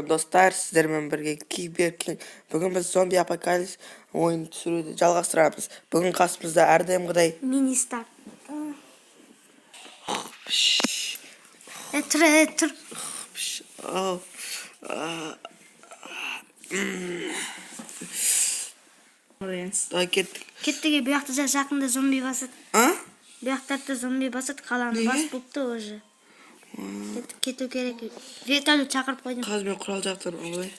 Достар, сіздермен бірге киберпанк. Бүгін біз зомби апокалипс ойын түсіруді жалғастырамыз. Бүгін қасымызда әрдайымғыдай Министр. Тұр. кеттік. Кеттіге бұяқты жақында зомби басады. Бұяқтарды зомби басады, қаланы бас бұпты уже. Кету керек. Вертолет шақырып қойдым. Қазір мен құрал жақтырып олай.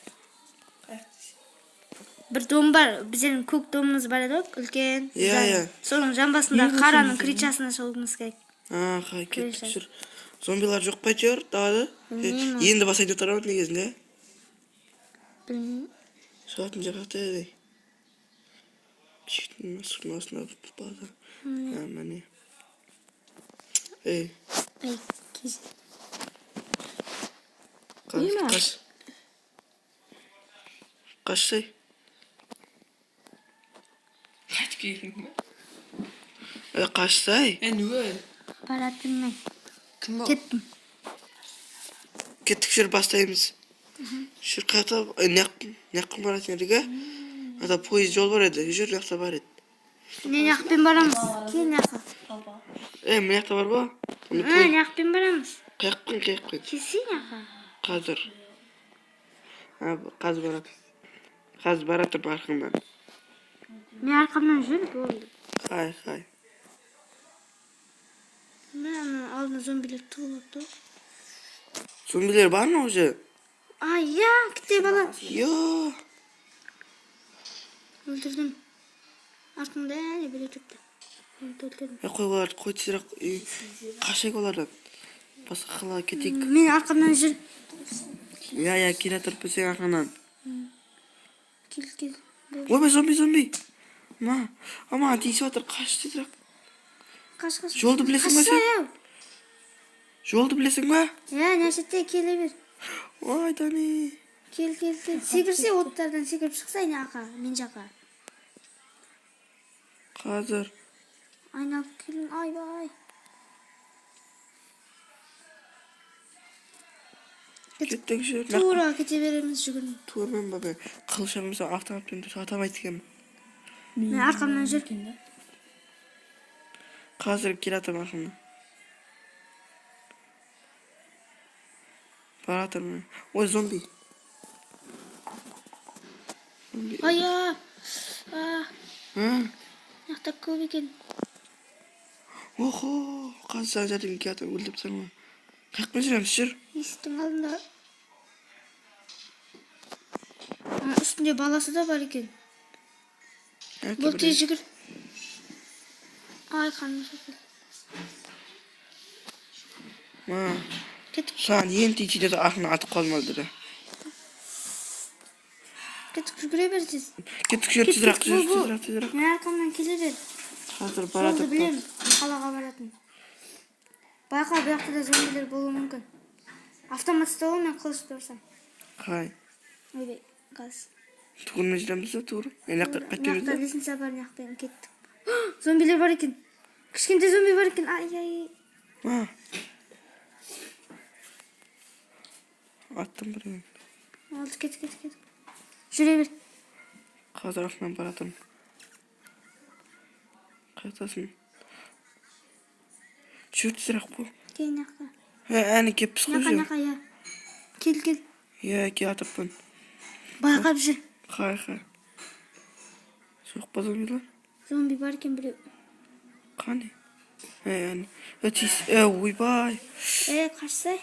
Бір дом бар, біздің көк домымыз бар еді, үлкен. Иә. Соның жамбасында қараның кричасына шығуымыз керек. Қай кеттік жүр. Зомбилар жоқ па әйтеуір далада? Енді басайын деп тұрмын негізінде. Білмеймін. Шығатын жақта еді. Кішкене масына базар. Міне. Кез. Қашсай. Kaç gelin? Қашсай. Nöl? Баратынмын. Kim o? Кеттім. Кеттік жүр бастаймыз. Жүр қайта неққын баратын едігі. Ата пойыз жол бар еді. Жүр неқта бар еді. Не неқпен барамыз? Кен неқы. Міне неқта бар ба? Неқпен барамыз? Қайықпен. Кесі неқы. Қазір. Қазір баратыр арқыңнан. Мен арқамнан жүр болды. Қай. Мен алдына зомбилер тұғылыпты. Зомбилер бар ма уже? Кете бала. Өлтірдім. Артында әлі біле жүрді. Қой оларды, қой тезірек қашайық олардан. Басқа қалаға кетейік. Мен арқамнан жүр. Келе тұрып бізің арқаңнан. Кел. Ойбай, зомби. Ама, дейсі отыр, қаш тезірек. Қаш. Жолды білесің ба сен? Жолды білесің ба? Нәрсетте келе бер. Ой, Дани. Кел. Секірсе, оттардан секіріп шықса, мен жақа. Қазір. Айналып келін, айбай. Кеттік жүр. Тура кете береміз жүгірін. Туырмен ба бе? Қылшамызда автоматпен тұрса атамайды екен. Мен арқамнан жүр. Қазір келатым арқымнан. Баратырмын. Ой, зомби. Яқтап көп екен. Охо, қазір жәрдем келатыр, өлдіп тұрмын. Қайықпен жүреміз, жүр. Есіктің алдында. Үстінде баласы да бар екен. Бұл тез жүгір. Қаным шақыр. Кеттік. Саған ең тейтейді арқына атып қалмалдыры. Кеттік жүгіре бер тез. Кеттік жүр, тезірек. Мен арқамнан келе бер. Қазір баратып. Жолды білем, қалаға баратын. Байқа бұяқты да зомбилер болуы мүмкін. Автомат столы мен қылышып тұрсам. Қай? Ойбай, қаз. Тұғырмен жүреміз де тұғыры? Нақта лесінса бар нақтайын кеттік. Зомбилер бар екен. Кішкенте зомби бар екен. Ай. Аттым бірін. Алды, кеттік. Жүре бер. Қазір артынан баратым. Қайтасын. Жүр тезірек бұл. Кел нақта. Әне кеппіс қой жүр. Нақа. Кел. Кел атыппын. Байқап жүр. Қай. Жоқ па зомбилар? Зомби бар екен біреу. Қане? Ойбай. Қашсай.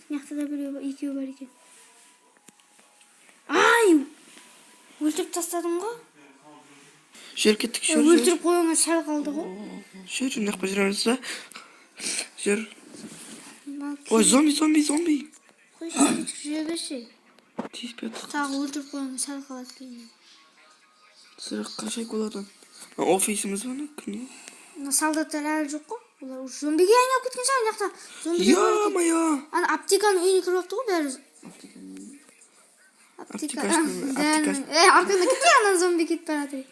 Нақтада біреу екеу бар екен. Өлтіріп тастадың ғой? Жүр кеттік, жүр. Өлтіріп қойыңа сәл қалды ғой? Жүр, нақпа жүреміз да. Жүр. Ой, зомби. Қой, жүре берші. Тиіспе тұқ. Тағы өлтіріп қойыңа сәл қалады кейін. Сұрақ қашай көладан. Офисіміз баны, күні? Солдаттар әлі жоқ қой? Олар зомбиге айналып кеткен шығар, нақта. Мая. Аптеканың үйіне кіріп апты ғой бәрі. Аптекасын. Арқында кетті анан зомби кетіп барады.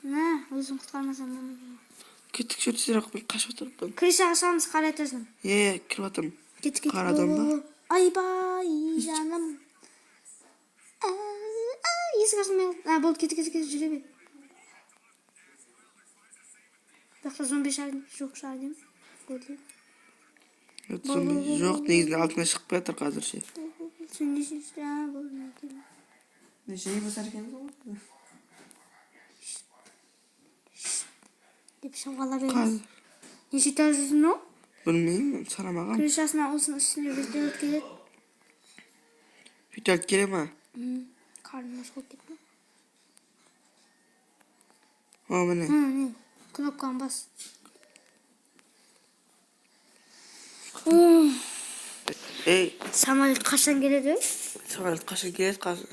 Бля. Өзің құтқармасаң. Kettik şu tezirek ben kaçıp oturuptum. Krişaga шығамыз қара этаждан. Kirip atım. Кеттік. Қарадан ба? Айбай жаным. Есік ашылмай қалды. Болды, кеттік, жүре бер. Жақта зомби жоқ шығар деймін. Болды. Zombi yok, negizinde altına çıkıp yatır hazır şey. Sen не істейсің? Болды. Ne şeyi basar ekan o? Деп шамғала береміз. Kal. Неше этаж жүзін о? Bilmeyeyim, saramağım. Крышасына осының үстіне вертолет келеді. Vitalit kere mi? Қарным аш болып кетті. O mene. Не, кнопканы бас. Ey, Самолет қашан келеді? samolyot qachon keladi qazı?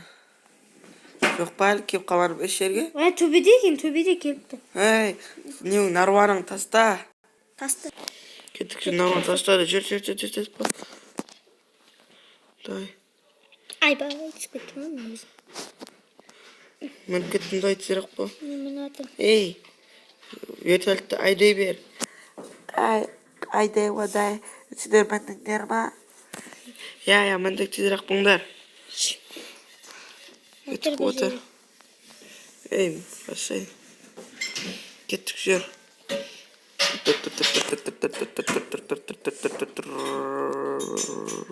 Yok bari kelip qamarım iş yerge. Төбеде екен, төбеде келіпті. Hey, ne narvanın tasta. Тасты. Kettik şu narvanı tastadı. Jür. Day. Айбай, түсіп кеттім ғой мен өзім. Ben kettim day tezirek bu. Мен атым. Ey, vertolitni ayday ber. Ayday vaday. Sizler benden derma. Ya, mendek tezirek bunlar. Kettik otur. Ey, başlayın. Kettik jür.